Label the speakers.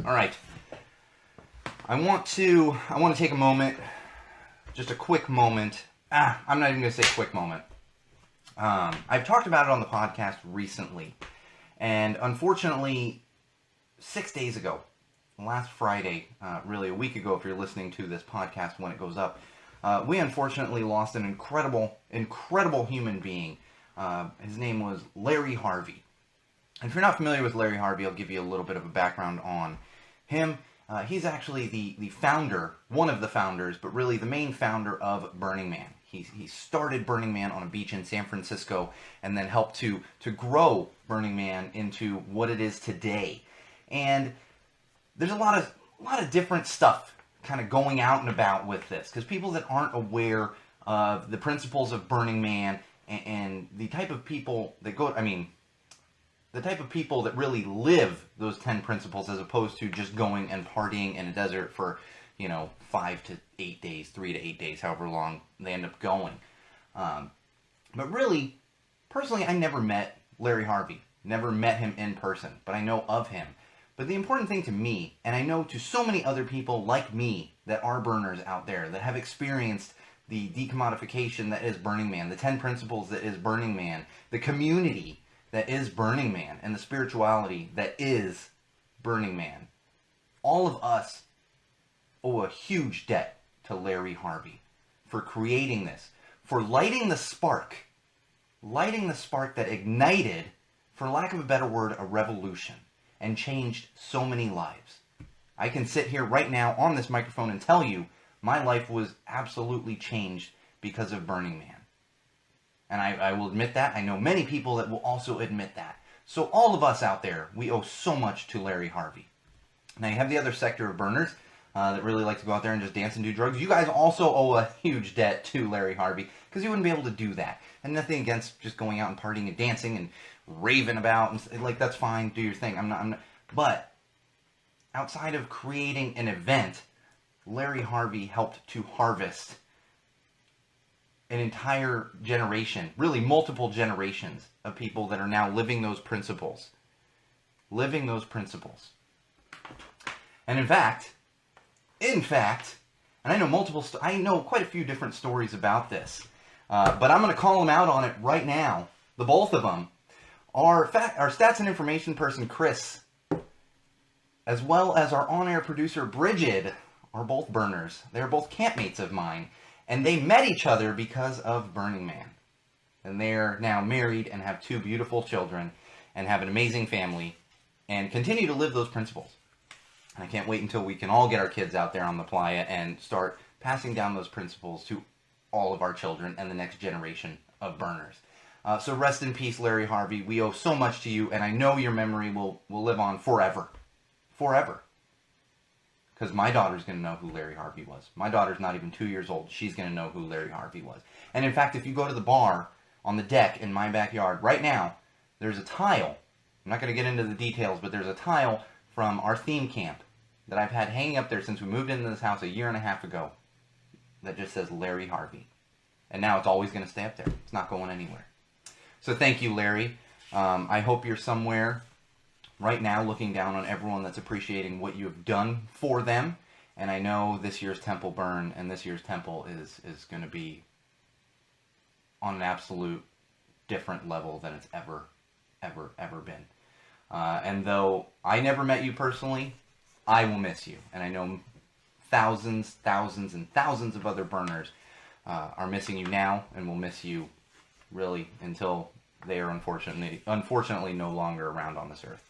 Speaker 1: All right. I want to take a moment, just a quick moment. I'm not even going to say quick moment. I've talked about it on the podcast recently, and unfortunately, 6 days ago, last Friday, really a week ago if you're listening to this podcast when it goes up, we unfortunately lost an incredible human being. His name was Larry Harvey. And if you're not familiar with Larry Harvey, I'll give you a little bit of a background on him. He's actually the founder, one of the founders, but really the main founder of Burning Man. He started Burning Man on a beach in San Francisco and then helped to grow Burning Man into what it is today. And there's a lot of different stuff kind of going out and about with this, because people that aren't aware of the principles of Burning Man and the type of people that the type of people that really live those 10 principles, as opposed to just going and partying in a desert for 5 to 8 days, 3 to 8 days, however long they end up going. But really, personally, I never met Larry Harvey, never met him in person, but I know of him. But the important thing to me, and I know to so many other people like me that are burners out there, that have experienced the decommodification that is Burning Man, the 10 principles that is Burning Man, the community that is Burning Man, and the spirituality that is Burning Man. All of us owe a huge debt to Larry Harvey for creating this, for lighting the spark that ignited, for lack of a better word, a revolution, and changed so many lives. I can sit here right now on this microphone and tell you my life was absolutely changed because of Burning Man. And I will admit that. I know many people that will also admit that. So all of us out there, we owe so much to Larry Harvey. Now you have the other sector of burners that really like to go out there and just dance and do drugs. You guys also owe a huge debt to Larry Harvey, because you wouldn't be able to do that. And nothing against just going out and partying and dancing and raving about, and that's fine, do your thing. I'm not. But outside of creating an event, Larry Harvey helped to harvest an entire generation, really multiple generations of people that are now living those principles. And in fact, and I know I know quite a few different stories about this, but I'm going to call them out on it right now. The both of them. Our stats and information person, Chris, as well as our on-air producer, Bridget, are both burners. They're both campmates of mine. And they met each other because of Burning Man. And they're now married and have 2 beautiful children and have an amazing family and continue to live those principles. And I can't wait until we can all get our kids out there on the playa and start passing down those principles to all of our children and the next generation of burners. So rest in peace, Larry Harvey. We owe so much to you, and I know your memory will live on forever. Forever. Because my daughter's going to know who Larry Harvey was. My daughter's not even 2 years old. She's going to know who Larry Harvey was. And in fact, if you go to the bar on the deck in my backyard right now, there's a tile. I'm not going to get into the details, but there's a tile from our theme camp that I've had hanging up there since we moved into this house a year and a half ago that just says Larry Harvey. And now it's always going to stay up there. It's not going anywhere. So thank you, Larry. I hope you're somewhere right now looking down on everyone that's appreciating what you have done for them. And I know this year's temple burn and this year's temple is going to be on an absolute different level than it's ever been. And though I never met you personally, I will miss you. And I know thousands and thousands of other burners are missing you now and will miss you really until they are unfortunately no longer around on this earth.